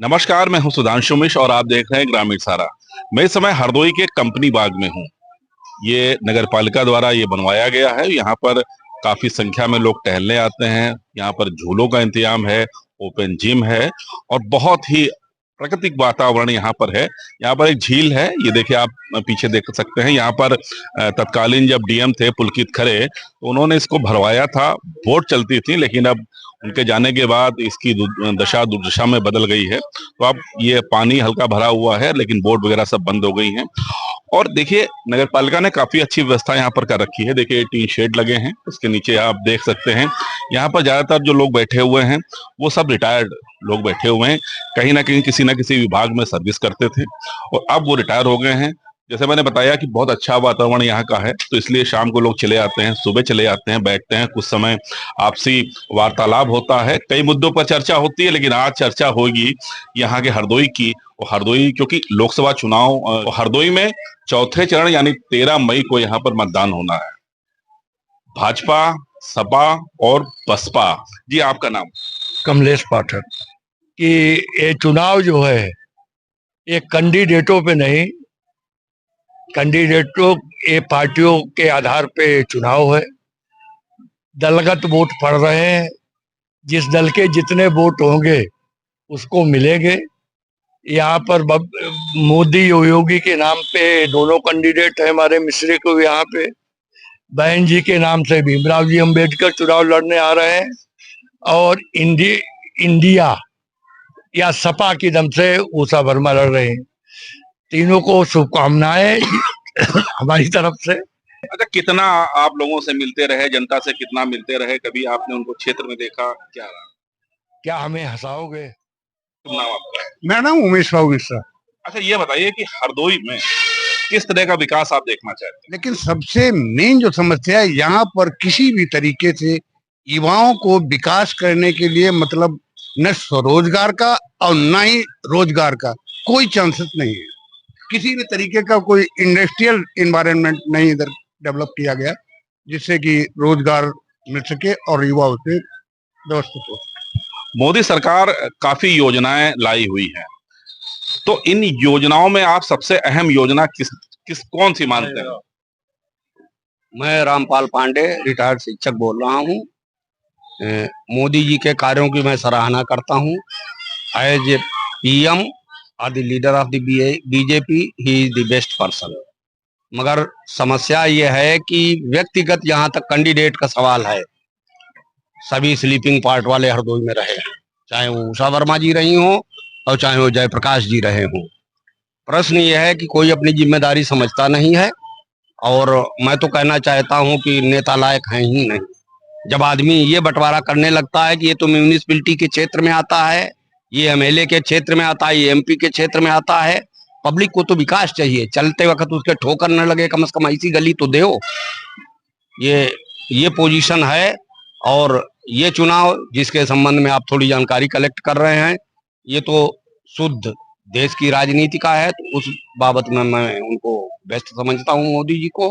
नमस्कार, मैं हूं सुधांशु मिश्र और आप देख रहे हैं ग्रामीण सारा। मैं इस समय हरदोई के कंपनी बाग में हूं। ये नगर पालिका द्वारा ये बनवाया गया है। यहाँ पर काफी संख्या में लोग टहलने आते हैं। यहाँ पर झूलों का इंतजाम है, ओपन जिम है और बहुत ही प्राकृतिक वातावरण यहाँ पर है। यहाँ पर एक झील है, ये देखिए आप पीछे देख सकते हैं। यहाँ पर तत्कालीन जब डीएम थे पुलकित खरे, तो उन्होंने इसको भरवाया था। बोट चलती थी, लेकिन अब उनके जाने के बाद इसकी दशा दुर्दशा में बदल गई है। तो अब ये पानी हल्का भरा हुआ है, लेकिन बोट वगैरह सब बंद हो गई हैं। और देखिए, नगर पालिका ने काफी अच्छी व्यवस्था यहाँ पर कर रखी है। देखिए, टीन शेड लगे हैं, उसके नीचे आप देख सकते हैं। यहाँ पर ज्यादातर जो लोग बैठे हुए हैं वो सब रिटायर्ड लोग बैठे हुए हैं। कहीं ना कहीं किसी ना किसी विभाग में सर्विस करते थे और अब वो रिटायर हो गए हैं। जैसे मैंने बताया कि बहुत अच्छा वातावरण यहाँ का है, तो इसलिए शाम को लोग चले आते हैं, सुबह चले आते हैं, बैठते हैं, कुछ समय आपसी वार्तालाप होता है, कई मुद्दों पर चर्चा होती है। लेकिन आज चर्चा होगी यहाँ के हरदोई की। और हरदोई, क्योंकि लोकसभा चुनाव हरदोई में चौथे चरण यानी 13 मई को यहाँ पर मतदान होना है। भाजपा, सपा और बसपा। जी, आपका नाम? कमलेश पाठक। कि ये चुनाव जो है ये कैंडिडेटों पे नहीं, कैंडिडेटों ये पार्टियों के आधार पे चुनाव है। दलगत वोट पड़ रहे हैं, जिस दल के जितने वोट होंगे उसको मिलेंगे। यहाँ पर मोदी और योगी के नाम पे दोनों कैंडिडेट है। हमारे मिश्री को यहाँ पे बहन जी के नाम से भीमराव जी अम्बेडकर चुनाव लड़ने आ रहे हैं और इंडिया या सपा की दम से उषा वर्मा लड़ रहे हैं। तीनों को शुभकामनाएं हमारी तरफ से। अच्छा, कितना आप लोगों से मिलते रहे, जनता से कितना मिलते रहे? कभी आपने उनको क्षेत्र में देखा? क्या रहा? क्या हमें हंसाओगे? नाम आपका है? मेरा नाम उमेश राव मिश्रा। अच्छा, ये बताइए कि हरदोई में किस तरह का विकास आप देखना चाहते हैं? लेकिन सबसे मेन जो समस्या है यहाँ पर, किसी भी तरीके से युवाओं को विकास करने के लिए मतलब न स्वरोजगार का और न ही रोजगार का कोई चांसेस नहीं है। किसी भी तरीके का कोई इंडस्ट्रियल एनवायरनमेंट नहीं इधर डेवलप किया गया जिससे कि रोजगार मिल सके और युवा उसे व्यवस्थित हो। मोदी सरकार काफी योजनाएं लाई हुई है, तो इन योजनाओं में आप सबसे अहम योजना किस कौन सी मानते हैं? मैं रामपाल पांडे, रिटायर्ड शिक्षक बोल रहा हूँ। मोदी जी के कार्यों की मैं सराहना करता हूँ। एज ए पीएम और the leader of the BJP, he is the best person. मगर समस्या ये है कि व्यक्तिगत यहाँ तक कैंडिडेट का सवाल है। सभी स्लीपिंग पार्ट वाले हरदोई में रहे हैं, चाहे वो उषा वर्मा जी रही हो और चाहे वो जयप्रकाश जी रहे हों। प्रश्न ये है कि कोई अपनी जिम्मेदारी समझता नहीं है। और मैं तो कहना चाहता हूं कि नेता लायक हैं ही नहीं। जब आदमी ये बंटवारा करने लगता है कि ये तो म्यूनिसिपैलिटी के क्षेत्र में आता है, ये एमएलए के क्षेत्र में आता है, ये एमपी के क्षेत्र में आता है। पब्लिक को तो विकास चाहिए, चलते वक्त उसके ठोकर न लगे, कम से कम ऐसी गली तो दो। ये पोजीशन है। और ये चुनाव जिसके संबंध में आप थोड़ी जानकारी कलेक्ट कर रहे हैं, ये तो शुद्ध देश की राजनीति का है। तो उस बाबत में मैं उनको बेस्ट समझता हूँ। मोदी जी को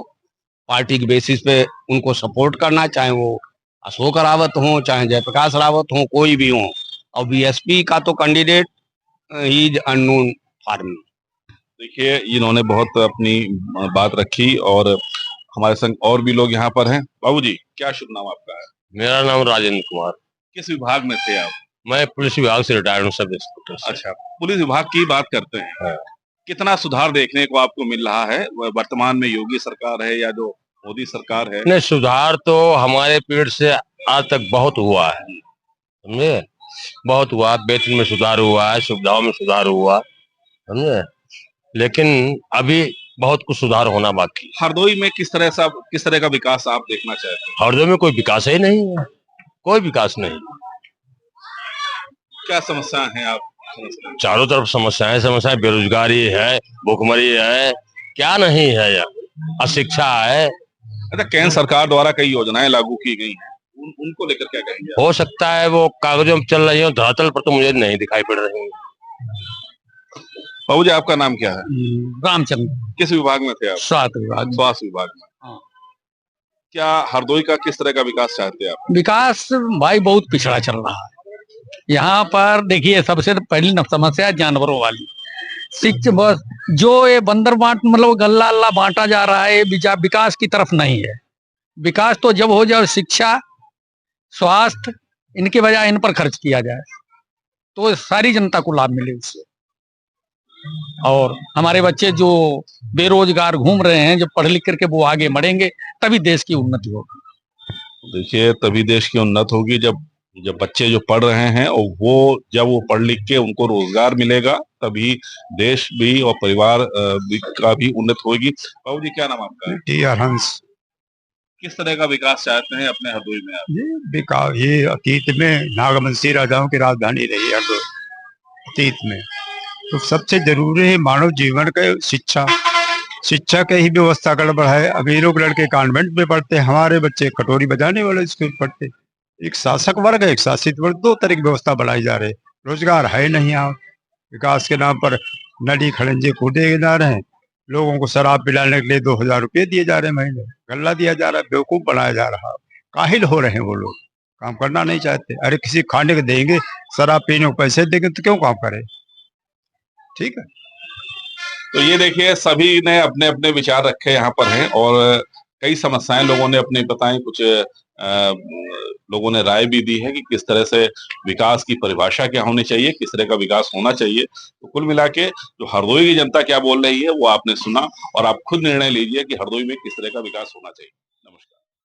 पार्टी के बेसिस पे उनको सपोर्ट करना, चाहे वो अशोक रावत हो, चाहे जयप्रकाश रावत हो, कोई भी हो। और बीएसपी का तो candidate he is unknown for me. देखिए, इन्होंने बहुत अपनी बात रखी और हमारे संग और भी लोग यहाँ पर हैं। बाबूजी, क्या शुभ नाम आपका है? मेरा नाम राजेंद्र कुमार। किस विभाग में थे आप? मैं पुलिस विभाग से रिटायर्ड हूँ, सब इंस्पेक्टर से। अच्छा, पुलिस विभाग की बात करते हैं। हाँ। कितना सुधार देखने को आपको मिल रहा है? वर्तमान में योगी सरकार है या जो मोदी सरकार है? नहीं, सुधार तो हमारे पीरियड से आज तक बहुत हुआ है, समझे। बहुत हुआ, वेतन में सुधार हुआ है, सुविधाओं में सुधार हुआ, समझे। लेकिन अभी बहुत कुछ सुधार होना बाकी। हरदोई में किस तरह का विकास आप देखना चाहते हैं? हरदोई में कोई विकास ही नहीं है, कोई विकास नहीं। क्या समस्याएं हैं आप समझते हैं? चारों तरफ समस्याएं, बेरोजगारी है, भूखमरी है, क्या नहीं है यार, अशिक्षा है। अच्छा, केंद्र सरकार द्वारा कई योजनाएं लागू की गई हैं, उनको लेकर क्या कहेंगे? हो सकता है वो कागजों में चल रही हो, धरातल पर तो मुझे नहीं दिखाई पड़ रही। बाबू जी, आपका नाम क्या है? रामचंद्र। किस विभाग में थे आप? स्वास्थ्य विभाग। स्वास्थ्य विभाग में। हाँ। क्या हरदोई का किस तरह का विकास चाहते हैं आप? विकास भाई बहुत पिछड़ा चल रहा है। यहाँ पर देखिए सबसे पहली समस्या है जानवरों वाली। शिक्षा बस जो ये बंदर बांट मतलब गल्ला अल्ला बांटा जा रहा है, विकास की तरफ नहीं है। विकास तो जब हो जाए शिक्षा स्वास्थ्य इनके बजाय इन पर खर्च किया जाए तो सारी जनता को लाभ मिले इससे, और हमारे बच्चे जो बेरोजगार घूम रहे हैं जब पढ़ लिख करके वो आगे बढ़ेंगे तभी देश की उन्नति होगी। देखिए तभी देश की उन्नति होगी जब जब बच्चे जो पढ़ रहे हैं और जब वो पढ़ लिख के उनको रोजगार मिलेगा तभी देश भी और परिवार का भी उन्नति होगी। बाबू जी क्या नाम आपका? टी.आर. हंस। किस तरह का विकास चाहते हैं अपने हरदोई में आप? ये विकास ये अतीत में नागवंशी राजाओं की राजधानी रही है हरदोई अतीत में। तो सबसे जरूरी है मानव जीवन का शिक्षा। शिक्षा की ही व्यवस्था गड़बड़ है। अमीरों के लड़के कॉन्वेंट में पढ़ते, हमारे बच्चे कटोरी बजाने वाले स्कूल पढ़ते। एक शासक वर्ग है, एक शासित वर्ग, दो तरह की व्यवस्था बनाई जा रही है। रोजगार है नहीं यहाँ। विकास के नाम पर नदी खड़ंजे कूदे जा रहे हैं। लोगों को शराब पिलाने के लिए 2000 रुपये दिए जा रहे हैं महीने, गल्ला दिया जा रहा है, बेवकूफ बनाया जा रहा है। काहिल हो रहे हैं वो लोग, काम करना नहीं चाहते। अरे किसी खाने को देंगे, शराब पीने को पैसे देंगे तो क्यों काम करे? ठीक है। तो ये देखिए सभी ने अपने अपने विचार रखे यहाँ पर हैं और कई समस्याएं लोगों ने अपनी बताई, कुछ लोगों ने राय भी दी है कि किस तरह से विकास की परिभाषा क्या होनी चाहिए, किस तरह का विकास होना चाहिए। तो कुल मिला के जो हरदोई की जनता क्या बोल रही है वो आपने सुना और आप खुद निर्णय लीजिए कि हरदोई में किस तरह का विकास होना चाहिए।